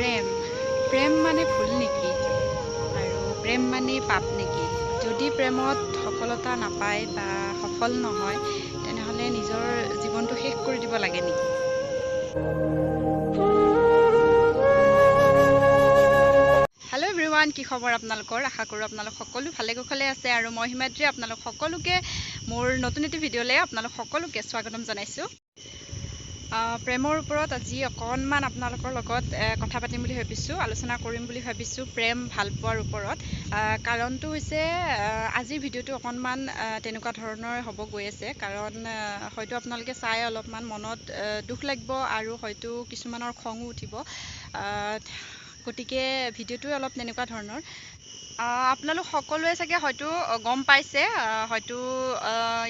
প্ৰেম প্ৰেম মানে ভুল নেকি আৰু প্ৰেম মানে পাপ নেকি যদি প্ৰেমত সফলতা নাপায় বা সফল নহয় তেনেহ'লে নিজৰ জীৱনটো শেষ কৰি দিব লাগে নেকি হেল্ল' এভৰিৱান কি খবৰ আপোনালোকৰ আশা কৰোঁ আপোনালোক সকলো ভালে কুশলে আছে আৰু মই হিমাদ্ৰী আপোনালোক সকলোকে মোৰ নতুন এটি ভিডিঅ'লৈ আপোনালোক সকলোকে স্বাগতম জনাইছোঁ প্ৰেমৰ ওপৰত আজি অকণমান আপোনালোকৰ লগত কথা পাতিম বুলি ভাবিছোঁ আলোচনা কৰিম বুলি ভাবিছোঁ প্ৰেম ভাল পোৱাৰ ওপৰত কাৰণটো হৈছে আজিৰ ভিডিঅ'টো অকণমান তেনেকুৱা ধৰণৰ হ'ব গৈ আছে কাৰণ হয়তো আপোনালোকে চাই অলপমান মনত দুখ লাগিব আৰু হয়তো কিছুমানৰ খঙো উঠিব গতিকে ভিডিঅ'টো অলপ তেনেকুৱা ধৰণৰ আপোনালোক সকলোৱে চাগে হয়তো গম পাইছে হয়তো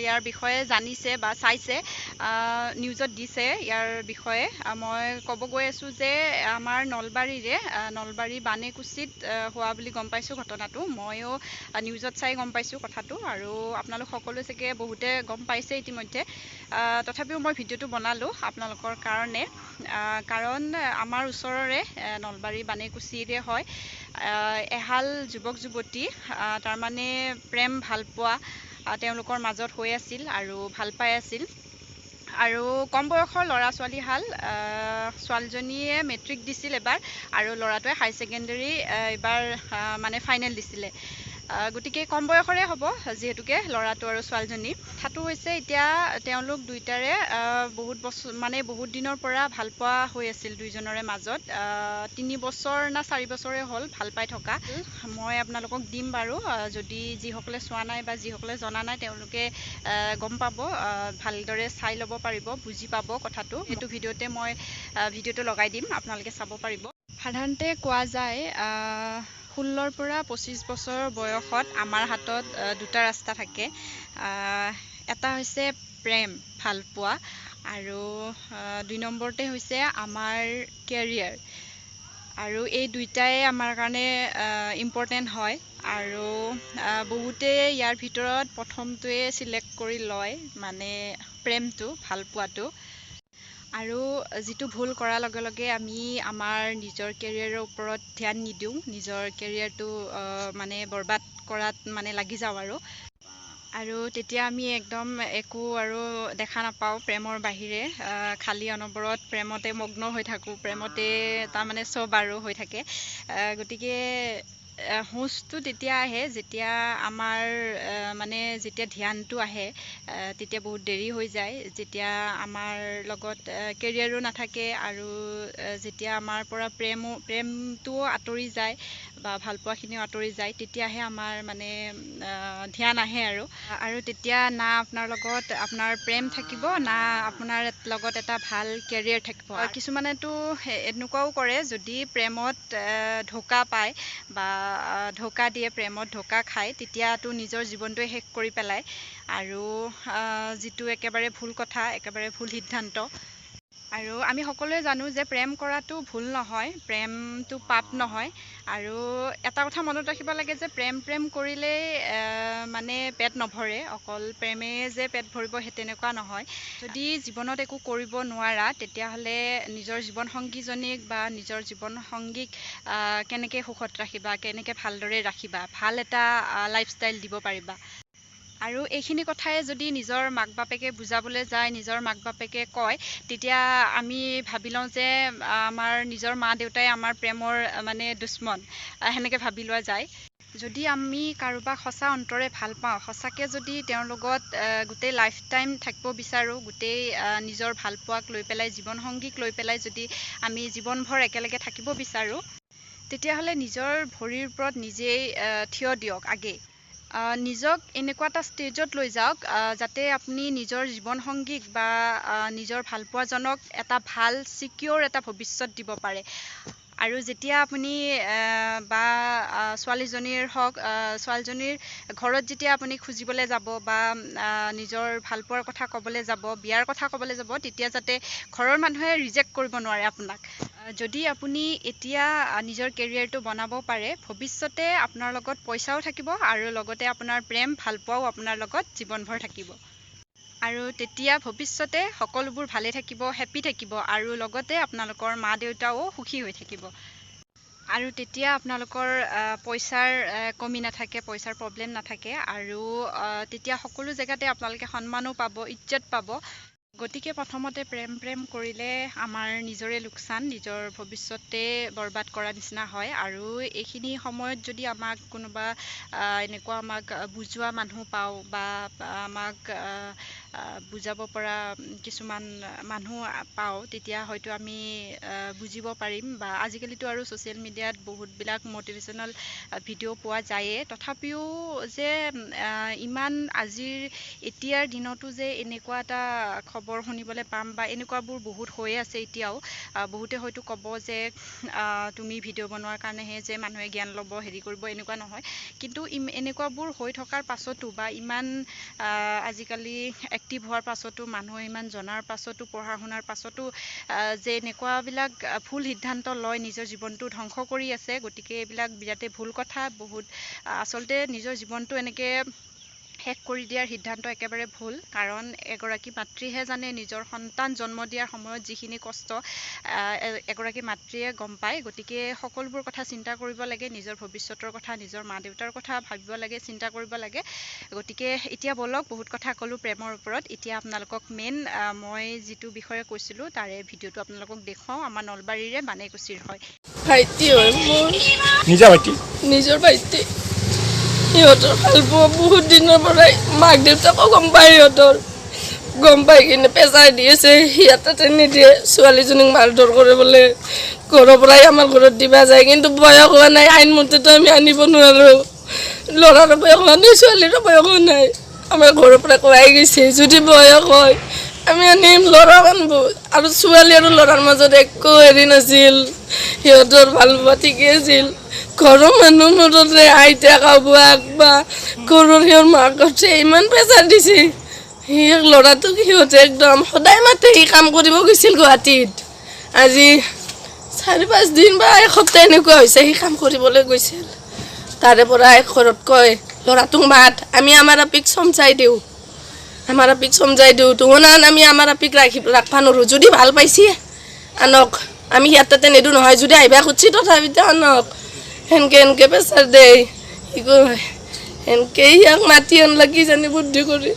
ইয়াৰ বিষয়ে জানিছে বা চাইছে নিউজত দিছে ইয়াৰ বিষয়ে মই ক'ব গৈ আছোঁ যে আমাৰ নলবাৰী বানেকুচিত হোৱা বুলি গম পাইছোঁ ঘটনাটো ময়ো নিউজত চাই গম পাইছোঁ কথাটো আৰু আপোনালোক সকলোৱে চাগে বহুতে গম পাইছে ইতিমধ্যে তথাপিও মই ভিডিঅ'টো বনালোঁ আপোনালোকৰ কাৰণে কাৰণ আমাৰ ওচৰৰে নলবাৰী বানেকুচিৰে হয় এহাল যুৱক যুৱতী তাৰমানে প্ৰেম ভাল পোৱা তেওঁলোকৰ মাজত হৈ আছিল আৰু ভাল পাই আছিল আৰু কম বয়সৰ ল'ৰা ছোৱালীহাল ছোৱালীজনীয়ে মেট্ৰিক দিছিল এবাৰ আৰু ল'ৰাটোৱে হাই ছেকেণ্ডেৰী এইবাৰ মানে ফাইনেল দিছিলে গতিকে কম বয়সৰে হ'ব যিহেতুকে ল'ৰাটো আৰু ছোৱালীজনী কথাটো হৈছে এতিয়া তেওঁলোক দুয়োটাৰে বহুত দিনৰ পৰা ভাল পোৱা হৈ আছিল দুইজনৰে মাজত 3 বছৰ না 4 বছৰে হ'ল ভাল পাই থকা মই আপোনালোকক দিম বাৰু যদি যিসকলে চোৱা নাই বা যিসকলে জনা নাই তেওঁলোকে গম পাব ভালদৰে চাই ল'ব পাৰিব বুজি পাব কথাটো এইটো ভিডিঅ'তে মই ভিডিঅ'টো লগাই দিম আপোনালোকে চাব পাৰিব সাধাৰণতে কোৱা যায় 16ৰ পৰা 25 বছৰৰ বয়সত আমাৰ হাতত দুটা ৰাস্তা থাকে এটা হৈছে প্ৰেম ভাল পোৱা আৰু 2 নম্বৰতে হৈছে আমাৰ কেৰিয়াৰ আৰু এই দুইটাই আমাৰ কাৰণে ইম্পৰ্টেণ্ট হয় আৰু বহুতে ইয়াৰ ভিতৰত প্ৰথমটোৱে চিলেক্ট কৰি লয় মানে প্ৰেমটো ভাল পোৱাটো আৰু যিটো ভুল কৰাৰ লগে লগে আমি আমাৰ নিজৰ কেৰিয়াৰৰ ওপৰত ধ্যান নিদিওঁ নিজৰ কেৰিয়াৰটো মানে বৰবাদ কৰাত মানে লাগি যাওঁ আৰু তেতিয়া আমি একদম একো আৰু দেখা নাপাওঁ প্ৰেমৰ বাহিৰে খালী অনবৰত প্ৰেমতে মগ্ন হৈ থাকোঁ প্ৰেমতে তাৰমানে চব আৰু হৈ থাকে গতিকে হুঁচটো তেতিয়া আহে যেতিয়া আমাৰ মানে যেতিয়া ধ্যানটো আহে তেতিয়া বহুত দেৰি হৈ যায় যেতিয়া আমাৰ লগত কেৰিয়াৰো নাথাকে আৰু যেতিয়া আমাৰ পৰা প্ৰেমটোও আঁতৰি যায় বা ভালপোৱাখিনিও আঁতৰি যায় তেতিয়াহে আমাৰ মানে ধ্যান আহে আৰু তেতিয়া না আপোনাৰ লগত আপোনাৰ প্ৰেম থাকিব না আপোনাৰ লগত এটা ভাল কেৰিয়াৰ থাকিব কিছুমানেতো এনেকুৱাও কৰে যদি প্ৰেমত ধোকা পায় বা ধোকা দিয়ে প্ৰেমত ধোকা খায় তেতিয়াতো নিজৰ জীৱনটোৱে শেষ কৰি পেলায় আৰু যিটো একেবাৰে ভুল কথা একেবাৰে ভুল সিদ্ধান্ত আৰু আমি সকলোৱে জানো যে প্ৰেম কৰাটো ভুল নহয় প্ৰেমটো পাপ নহয় আৰু এটা কথা মনত ৰাখিব লাগে যে প্ৰেম কৰিলেই মানে পেট নভৰে অকল প্ৰেমে যে পেট ভৰিব সেই তেনেকুৱা নহয় যদি জীৱনত একো কৰিব নোৱাৰা তেতিয়াহ'লে নিজৰ জীৱনসংগীজনীক বা নিজৰ জীৱনসংগীক কেনেকৈ সুখত ৰাখিবা কেনেকৈ ভালদৰে ৰাখিবা ভাল এটা লাইফষ্টাইল দিব পাৰিবা আৰু এইখিনি কথাই যদি নিজৰ মাক বাপেকে বুজাবলৈ যায় নিজৰ মাক বাপেকে কয় তেতিয়া আমি ভাবি লওঁ যে আমাৰ নিজৰ মা দেউতাই আমাৰ প্ৰেমৰ মানে দুশ্মন সেনেকৈ ভাবি লোৱা যায় যদি আমি কাৰোবাক সঁচা অন্তৰে ভাল পাওঁ সঁচাকৈ যদি তেওঁৰ লগত গোটেই লাইফ টাইম থাকিব বিচাৰোঁ গোটেই নিজৰ ভালপোৱাক লৈ পেলাই জীৱনসংগীক লৈ পেলাই যদি আমি জীৱনভৰ একেলগে থাকিব বিচাৰোঁ তেতিয়াহ'লে নিজৰ ভৰিৰ ওপৰত নিজেই থিয় দিয়ক আগেই নিজক এনেকুৱা এটা ষ্টেজত লৈ যাওক যাতে আপুনি নিজৰ জীৱনসংগীক বা নিজৰ ভালপোৱাজনক এটা ভাল ছিকিউৰ এটা ভৱিষ্যত দিব পাৰে আৰু যেতিয়া আপুনি বা ছোৱালীজনীৰ ঘৰত যেতিয়া আপুনি খুজিবলৈ যাব বা নিজৰ ভালপোৱাৰ কথা ক'বলৈ যাব বিয়াৰ কথা ক'বলৈ যাব তেতিয়া যাতে ঘৰৰ মানুহে ৰিজেক্ট কৰিব নোৱাৰে আপোনাক যদি আপুনি এতিয়া নিজৰ কেৰিয়াৰটো বনাব পাৰে ভৱিষ্যতে আপোনাৰ লগত পইচাও থাকিব আৰু লগতে আপোনাৰ প্ৰেম ভালপোৱাও আপোনাৰ লগত জীৱনভৰ থাকিব আৰু তেতিয়া ভৱিষ্যতে সকলোবোৰ ভালে থাকিব হেপী থাকিব আৰু লগতে আপোনালোকৰ মা দেউতাও সুখী হৈ থাকিব আৰু তেতিয়া আপোনালোকৰ পইচাৰ কমি নাথাকে, পইচাৰ প্ৰব্লেম নাথাকে, আৰু তেতিয়া সকলো জেগাতে আপোনালোকে সন্মানো পাব, ইজ্জত পাব। গতিকে প্ৰথমতে প্ৰেম কৰিলে আমাৰ নিজৰে লোকচান, নিজৰ ভৱিষ্যতে বৰবাদ কৰা নিচিনা হয়। আৰু এইখিনি সময়ত যদি আমাক কোনোবা এনেকুৱা আমাক বুজোৱা মানুহ পাওঁ বা আমাক বুজাব পৰা কিছুমান মানুহ পাওঁ, তেতিয়া হয়তো আমি বুজিব পাৰিম। বা আজিকালিতো আৰু ছ'চিয়েল মিডিয়াত বহুতবিলাক মটিভেশ্যনেল ভিডিঅ' পোৱা যায়েই, তথাপিও যে ইমান এতিয়াৰ দিনতো যে এনেকুৱা এটা খবৰ শুনিবলৈ পাম বা এনেকুৱাবোৰ বহুত হৈয়ে আছে এতিয়াও। বহুতে হয়তো ক'ব যে তুমি ভিডিঅ' বনোৱাৰ কাৰণেহে যে মানুহে জ্ঞান ল'ব, হেৰি কৰিব, এনেকুৱা নহয়। কিন্তু এনেকুৱাবোৰ হৈ থকাৰ পাছতো বা ইমান আজিকালি এক্টিভ হোৱাৰ পাছতো, মানুহে ইমান জনাৰ পাছতো, পঢ়া শুনাৰ পাছতো যে এনেকুৱাবিলাক ভুল সিদ্ধান্ত লয়, নিজৰ জীৱনটো ধ্বংস কৰি আছে। গতিকে এইবিলাক বিৰাটেই ভুল কথা। আচলতে নিজৰ জীৱনটো এনেকৈ শেষ কৰি দিয়াৰ সিদ্ধান্ত একেবাৰে ভুল। কাৰণ এগৰাকী মাতৃহে জানে নিজৰ সন্তান জন্ম দিয়াৰ সময়ত যিখিনি কষ্ট এগৰাকী মাতৃয়ে গম পায়। গতিকে সকলোবোৰ কথা চিন্তা কৰিব লাগে, নিজৰ ভৱিষ্যতৰ কথা, নিজৰ মা দেউতাৰ কথা ভাবিব লাগে, চিন্তা কৰিব লাগে। গতিকে এতিয়া ব'লক, বহুত কথা ক'লোঁ প্ৰেমৰ ওপৰত। এতিয়া আপোনালোকক মই যিটো বিষয়ে কৈছিলোঁ তাৰে ভিডিঅ'টো আপোনালোকক দেখুৱাওঁ। আমাৰ নলবাৰীৰে বানেকুছিৰ হয়। ভাইটি হয় মোৰ, নিজৰ ভাইটি। সিহঁতৰ ভাল পোৱা বহুত দিনৰ পৰাই মাক দেউতাকো গম পায়, গম পাই কিনে পেচাৰ দি আছে, সিহঁতে নিদিয়ে। ছোৱালীজনীক মাৰধৰ কৰে বোলে, ঘৰৰ পৰাই আমাৰ ঘৰত দিবা যায়, কিন্তু বয়স হোৱা নাই, আইনমতেতো আমি আনিব নোৱাৰোঁ। ল'ৰাৰো বয়স হোৱা নাই, ছোৱালীৰো বয়স হোৱা নাই। আমাৰ ঘৰৰ পৰা কোৱাই গৈছে যদি বয়স হয় আমি আনিম, ল'ৰা আনিব। আৰু ছোৱালী আৰু ল'ৰাৰ মাজত একো হেৰি নাছিল, সিহঁতৰ ভাল পোৱা ঠিকেই আছিল। ঘৰৰ মানুহ মৰতে আইতা কাবাক বা ঘৰৰ সিহঁৰ মাকহঁতে ইমান প্ৰেচাৰ দিছে। ল'ৰাটোক সিহঁতে একদম সদায় মাতে। সি কাম কৰিব গৈছিল গুৱাহাটীত, আজি 4-5 দিন বা এসপ্তাহ এনেকুৱা হৈছে সি কাম কৰিবলৈ গৈছিল। তাৰে পৰা ঘৰত কয় ল'ৰাটোক মাত, আমি আমাৰ আপিক চমজাই দিওঁ, তোহোনান আমি আমাৰ আপিক ৰাখবা নোৱাৰোঁ। যদি ভাল পাইছি আনক, আমি সিয়াৰ তাতে নেদো নহয়। যদি আহিবা খুজিছি তথাপিতো আনক, সেনকে প্ৰেচাৰ দেই। সেনকে ইয়াক মাতি আনলা কি জানি বুদ্ধি কৰি।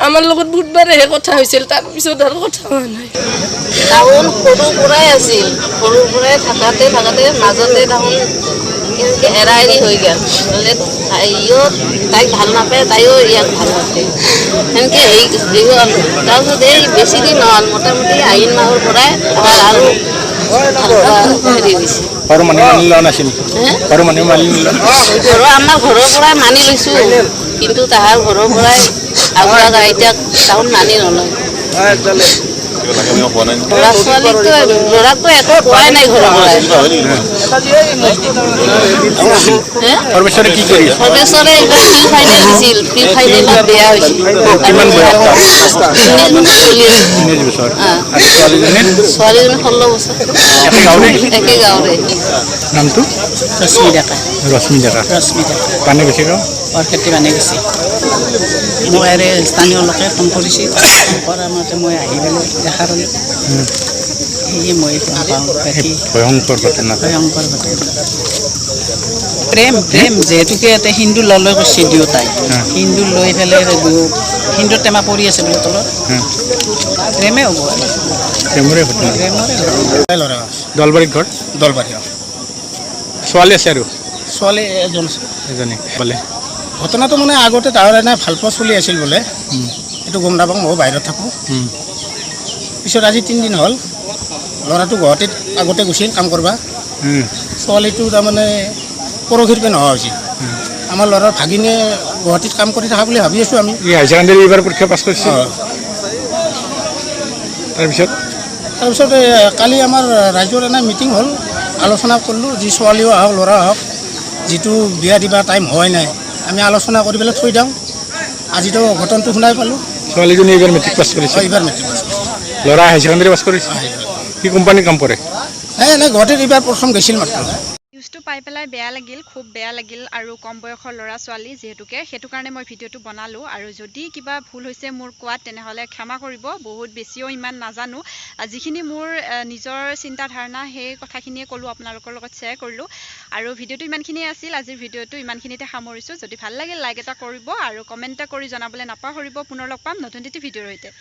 আমাৰ লগত বুধবাৰেহে কথা হৈছিল, তাৰপিছত আৰু কথা হোৱা নাই। টাউন সৰুৰ পৰাই আছিল, সৰুৰ পৰাই থাকাতে মাজতে টাউন এনেকৈ এৰা এৰি হৈ গ'ল। তাইক ভাল নাপায়, তাইও ইয়াক ভাল নাপায়, সেনেকৈ হেৰি হ'ল। তাৰপিছত এই বেছি দিন নহ'ল, মোটামুটি আহিন মাহৰ পৰাই আমাৰ আৰু হেৰি হৈছে। ঘৰৰ আমাৰ ঘৰৰ পৰাই মানি লৈছোঁ, কিন্তু তাহাৰ ঘৰৰ পৰাই আগুৱাক আইতাক টাউন মানি নলয়। ল'ৰাকতো একো কোৱাই নাই ঘৰৰ পৰাই। সৰ্বেশ্বৰে এইবাৰ প্ৰি ফাইনেল দিছিল, প্ৰি ফাইনেলত বেয়া হৈছিল। ছোৱালীজনী 16 বছৰ, একে গাঁৱৰে। নামটো ৰশ্মি ডেকা বানেকুছি গাঁও, বৰক্ষেত্ৰী বানেকুছি। মোক ইয়াৰে স্থানীয় লোকে ফোন কৰিছিল, ফোন কৰাৰ মতে মই আহি পেলাই দেখা পালোঁ। সেয়ে মই ভয়ংকৰ ঘটনা। প্ৰেম যিহেতুকে ইয়াতে হিন্দু ল'লৈ কৰিছে দুয়োটাই, হিন্দু লৈ পেলাই হিন্দুৰ টেমা পৰি আছে বোলে তলত, প্ৰেমে হ'ব আৰু প্ৰেমৰে ঘটনা। দলবাৰীত ঘৰ, দলবাৰী। ছোৱালী আছে আৰু ছোৱালী এজনী বোলে। ঘটনাটো মানে আগতে তাৰ এনেই ভাল পোৱা চলি আছিল বোলে, এইটো গম নাপাওঁ, মই বাহিৰত থাকোঁ। পিছত আজি 3 দিন হ'ল, ল'ৰাটো গুৱাহাটীত আগতে গৈছিল কাম কৰিব, ছোৱালীটো তাৰমানে পৰহিৰ পৰা নোহোৱা হৈছিল। আমাৰ ল'ৰাৰ ভাগিনে গুৱাহাটীত কাম কৰি থকা বুলি ভাবি আছোঁ আমি। হায়াৰ ছেকেণ্ডেৰী এইবাৰ পৰীক্ষা পাছ কৰিছে। তাৰপিছত কালি আমাৰ ৰাইজৰ এনে মিটিং হ'ল, আলোচনা কৰিলোঁ, যি ছোৱালীও আহক ল'ৰা আহক, যিটো বিয়া দিবা টাইম হোৱাই নাই, আমি আলোচনা কৰি পেলাই থৈ দিওঁ। আজিতো ঘটনাটো শুনাই পালোঁ। ছোৱালীজনী এইবাৰ মেট্ৰিক পাছ কৰিছে, এইবাৰ মেট্ৰিক পাছ কৰিছে। ল'ৰা হায়াৰ ছেকেণ্ডেৰী পাছ কৰিছে। কি কোম্পানীত কাম কৰে? নাই গুৱাহাটীত এইবাৰ প্ৰথম গৈছিল মাত্ৰ। নিউজটো পাই পেলাই বেয়া লাগিল, খুব বেয়া লাগিল। আৰু কম বয়সৰ ল'ৰা ছোৱালী যিহেতুকে, সেইটো কাৰণে মই ভিডিঅ'টো বনালোঁ। আৰু যদি কিবা ভুল হৈছে মোৰ কোৱাত, তেনেহ'লে ক্ষমা কৰিব, বহুত বেছিও ইমান নাজানো। যিখিনি মোৰ নিজৰ চিন্তাধাৰণা সেই কথাখিনিয়ে ক'লোঁ, আপোনালোকৰ লগত শ্বেয়াৰ কৰিলোঁ। আৰু ভিডিঅ'টো ইমানখিনিয়ে আছিল আজিৰ ভিডিঅ'টো ইমানখিনিতে সামৰিছোঁ যদি ভাল লাগিল লাইক এটা কৰিব আৰু কমেণ্ট এটা কৰি জনাবলৈ নাপাহৰিব পুনৰ লগ পাম নতুন এটি ভিডিঅ'ৰ সৈতে